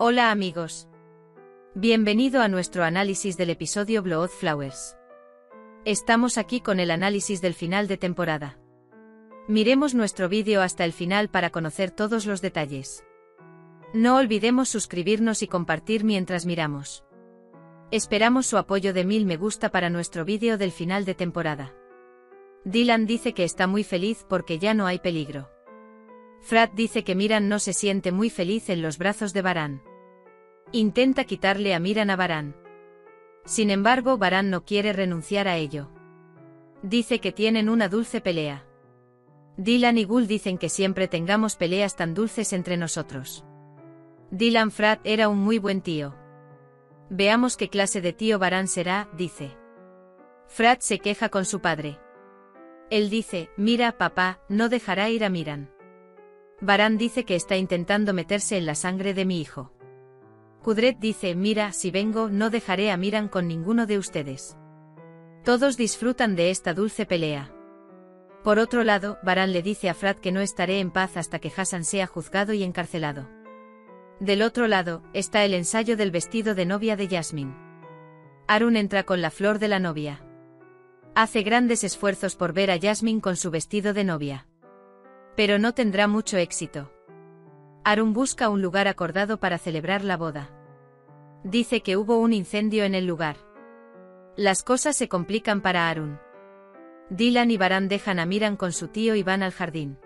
Hola amigos. Bienvenido a nuestro análisis del episodio Blood Flowers. Estamos aquí con el análisis del final de temporada. Miremos nuestro vídeo hasta el final para conocer todos los detalles. No olvidemos suscribirnos y compartir mientras miramos. Esperamos su apoyo de 1000 me gusta para nuestro vídeo del final de temporada. Dylan dice que está muy feliz porque ya no hay peligro. Frat dice que Miran no se siente muy feliz en los brazos de Varan. Intenta quitarle a Miran a Varan. Sin embargo, Varan no quiere renunciar a ello. Dice que tienen una dulce pelea. Dylan y Gul dicen que siempre tengamos peleas tan dulces entre nosotros. Dylan Frat era un muy buen tío. Veamos qué clase de tío Varan será, dice. Frat se queja con su padre. Él dice, mira papá, no dejará ir a Miran. Varan dice que está intentando meterse en la sangre de mi hijo. Kudret dice, mira, si vengo no dejaré a Miran con ninguno de ustedes. Todos disfrutan de esta dulce pelea. Por otro lado, Varan le dice a Frat que no estaré en paz hasta que Hassan sea juzgado y encarcelado. Del otro lado, está el ensayo del vestido de novia de Jasmine. Arun entra con la flor de la novia. Hace grandes esfuerzos por ver a Jasmine con su vestido de novia. Pero no tendrá mucho éxito. Arun busca un lugar acordado para celebrar la boda. Dice que hubo un incendio en el lugar. Las cosas se complican para Arun. Dylan y Varan dejan a Miran con su tío y van al jardín.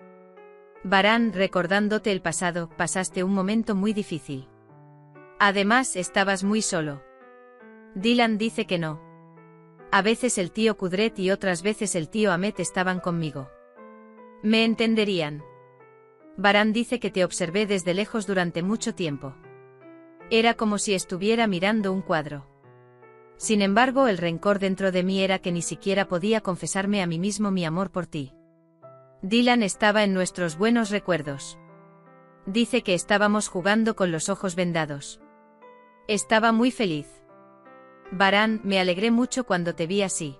Varan, recordándote el pasado, pasaste un momento muy difícil. Además, estabas muy solo. Dylan dice que no. A veces el tío Kudret y otras veces el tío Ahmet estaban conmigo. Me entenderían. Varan dice que te observé desde lejos durante mucho tiempo. Era como si estuviera mirando un cuadro. Sin embargo, el rencor dentro de mí era que ni siquiera podía confesarme a mí mismo mi amor por ti. Dylan estaba en nuestros buenos recuerdos. Dice que estábamos jugando con los ojos vendados. Estaba muy feliz. Varan, me alegré mucho cuando te vi así.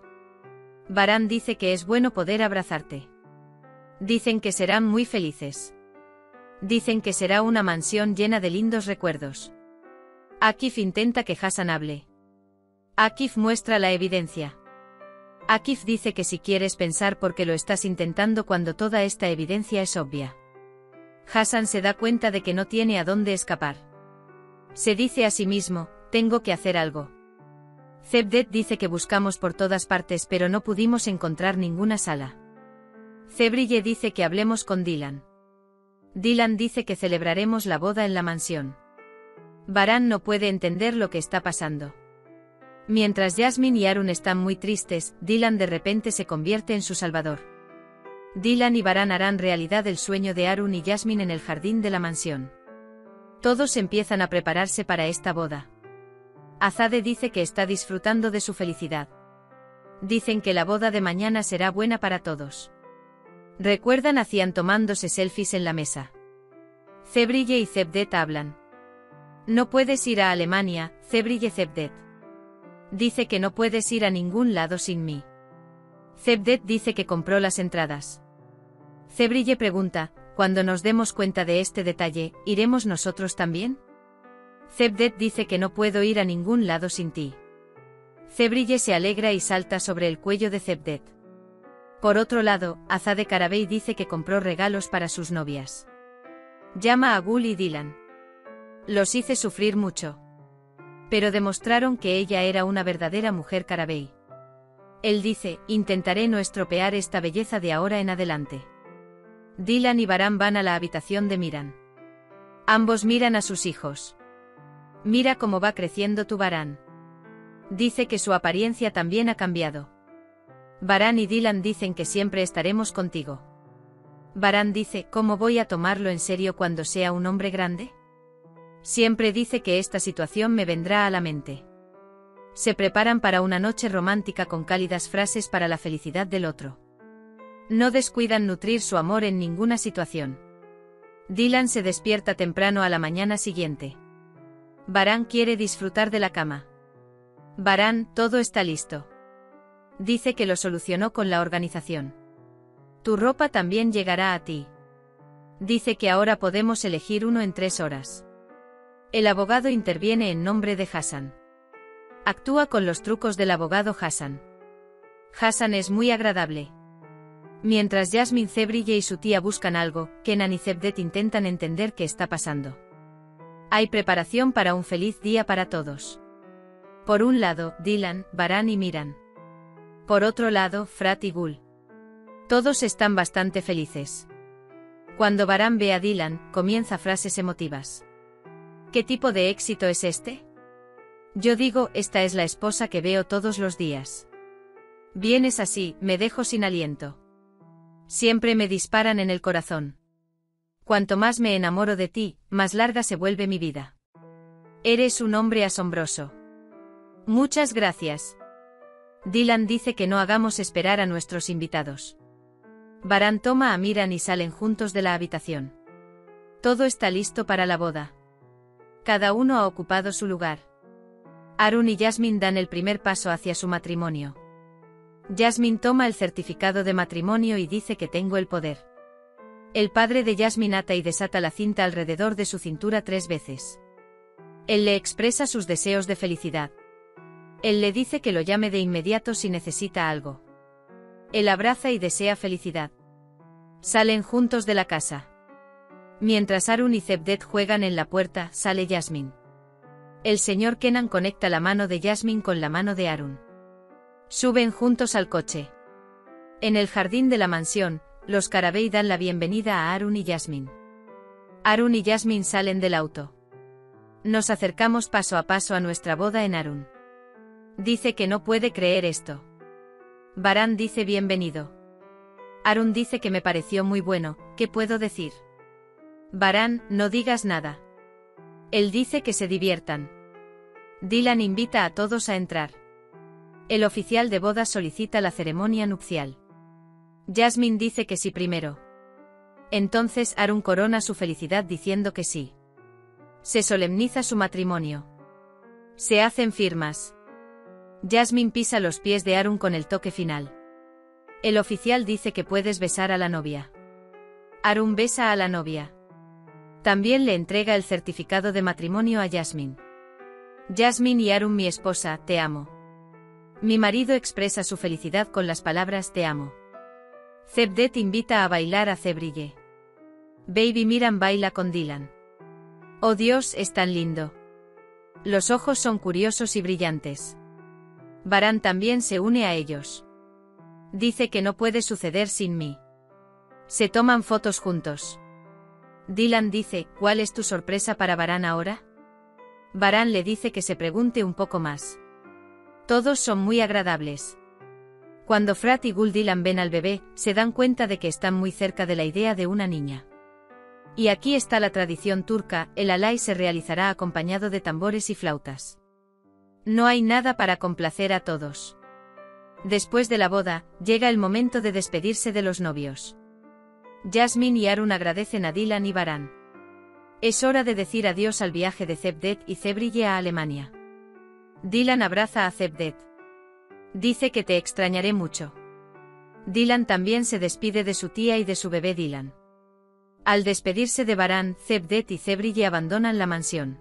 Varan dice que es bueno poder abrazarte. Dicen que serán muy felices. Dicen que será una mansión llena de lindos recuerdos. Akif intenta que Hassan hable. Akif muestra la evidencia. Akif dice que si quieres pensar por qué lo estás intentando cuando toda esta evidencia es obvia. Hassan se da cuenta de que no tiene a dónde escapar. Se dice a sí mismo, tengo que hacer algo. Zebdet dice que buscamos por todas partes pero no pudimos encontrar ninguna sala. Zebrille dice que hablemos con Dylan. Dylan dice que celebraremos la boda en la mansión. Varan no puede entender lo que está pasando. Mientras Jasmine y Arun están muy tristes, Dylan de repente se convierte en su salvador. Dylan y Varan harán realidad el sueño de Arun y Jasmine en el jardín de la mansión. Todos empiezan a prepararse para esta boda. Azade dice que está disfrutando de su felicidad. Dicen que la boda de mañana será buena para todos. Recuerdan a Cian tomándose selfies en la mesa. Zebrille y Zebdet hablan. No puedes ir a Alemania, Zebrille. Zebdet dice que no puedes ir a ningún lado sin mí. Zebdet dice que compró las entradas. Zebrille pregunta, cuando nos demos cuenta de este detalle, ¿iremos nosotros también? Zebdet dice que no puedo ir a ningún lado sin ti. Zebrille se alegra y salta sobre el cuello de Zebdet. Por otro lado, Azade Karabey dice que compró regalos para sus novias. Llama a Gul y Dylan. Los hice sufrir mucho. Pero demostraron que ella era una verdadera mujer Karabey. Él dice, intentaré no estropear esta belleza de ahora en adelante. Dylan y Varan van a la habitación de Miran. Ambos miran a sus hijos. Mira cómo va creciendo tu Varan. Dice que su apariencia también ha cambiado. Varan y Dylan dicen que siempre estaremos contigo. Varan dice, ¿cómo voy a tomarlo en serio cuando sea un hombre grande? Siempre dice que esta situación me vendrá a la mente. Se preparan para una noche romántica con cálidas frases para la felicidad del otro. No descuidan nutrir su amor en ninguna situación. Dylan se despierta temprano a la mañana siguiente. Varan quiere disfrutar de la cama. Varan, todo está listo. Dice que lo solucionó con la organización. Tu ropa también llegará a ti. Dice que ahora podemos elegir uno en 3 horas. El abogado interviene en nombre de Hassan. Actúa con los trucos del abogado Hassan. Hassan es muy agradable. Mientras Jasmine Cebrille y su tía buscan algo, Kenan y Cevdet intentan entender qué está pasando. Hay preparación para un feliz día para todos. Por un lado, Dylan, Baran y Miran. Por otro lado, Frat y Gul. Todos están bastante felices. Cuando Baran ve a Dylan, comienza frases emotivas. ¿Qué tipo de éxito es este? Yo digo, esta es la esposa que veo todos los días. Vienes así, me dejo sin aliento. Siempre me disparan en el corazón. Cuanto más me enamoro de ti, más larga se vuelve mi vida. Eres un hombre asombroso. Muchas gracias. Dylan dice que no hagamos esperar a nuestros invitados. Baran toma a Miran y salen juntos de la habitación. Todo está listo para la boda. Cada uno ha ocupado su lugar. Arun y Jasmine dan el primer paso hacia su matrimonio. Jasmine toma el certificado de matrimonio y dice que tengo el poder. El padre de Jasmine ata y desata la cinta alrededor de su cintura 3 veces. Él le expresa sus deseos de felicidad. Él le dice que lo llame de inmediato si necesita algo. Él abraza y desea felicidad. Salen juntos de la casa. Mientras Arun y Cevdet juegan en la puerta, sale Jasmine. El señor Kenan conecta la mano de Jasmine con la mano de Arun. Suben juntos al coche. En el jardín de la mansión, los Karabey dan la bienvenida a Arun y Jasmine. Arun y Jasmine salen del auto. Nos acercamos paso a paso a nuestra boda en Arun. Dice que no puede creer esto. Baran dice bienvenido. Arun dice que me pareció muy bueno, ¿qué puedo decir? Baran, no digas nada. Él dice que se diviertan. Dylan invita a todos a entrar. El oficial de bodas solicita la ceremonia nupcial. Jasmine dice que sí primero. Entonces Arun corona su felicidad diciendo que sí. Se solemniza su matrimonio. Se hacen firmas. Jasmine pisa los pies de Arun con el toque final. El oficial dice que puedes besar a la novia. Arun besa a la novia. También le entrega el certificado de matrimonio a Jasmine. Jasmine y Arun, mi esposa, te amo. Mi marido expresa su felicidad con las palabras te amo. Cevdet invita a bailar a Cebrille. Baby Miran baila con Dylan. Oh Dios, es tan lindo. Los ojos son curiosos y brillantes. Baran también se une a ellos. Dice que no puede suceder sin mí. Se toman fotos juntos. Dylan dice, ¿cuál es tu sorpresa para Baran ahora? Baran le dice que se pregunte un poco más. Todos son muy agradables. Cuando Frat y Gul Dylan ven al bebé, se dan cuenta de que están muy cerca de la idea de una niña. Y aquí está la tradición turca, el alay se realizará acompañado de tambores y flautas. No hay nada para complacer a todos. Después de la boda, llega el momento de despedirse de los novios. Jasmine y Arun agradecen a Dylan y Baran. Es hora de decir adiós al viaje de Cevdet y Cebrille a Alemania. Dylan abraza a Cevdet. Dice que te extrañaré mucho. Dylan también se despide de su tía y de su bebé Dylan. Al despedirse de Baran, Cevdet y Cebrille abandonan la mansión.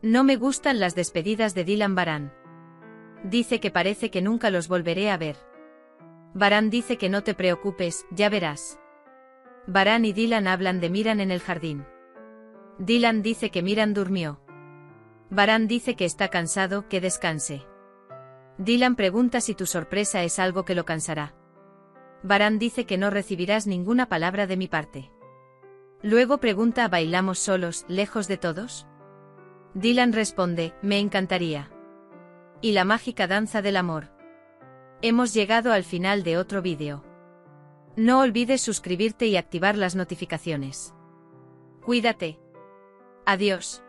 No me gustan las despedidas de Dylan Baran. Dice que parece que nunca los volveré a ver. Baran dice que no te preocupes, ya verás. Baran y Dylan hablan de Miran en el jardín. Dylan dice que Miran durmió. Baran dice que está cansado, que descanse. Dylan pregunta si tu sorpresa es algo que lo cansará. Baran dice que no recibirás ninguna palabra de mi parte. Luego pregunta, ¿bailamos solos, lejos de todos? Dylan responde, me encantaría. Y la mágica danza del amor. Hemos llegado al final de otro vídeo. No olvides suscribirte y activar las notificaciones. Cuídate. Adiós.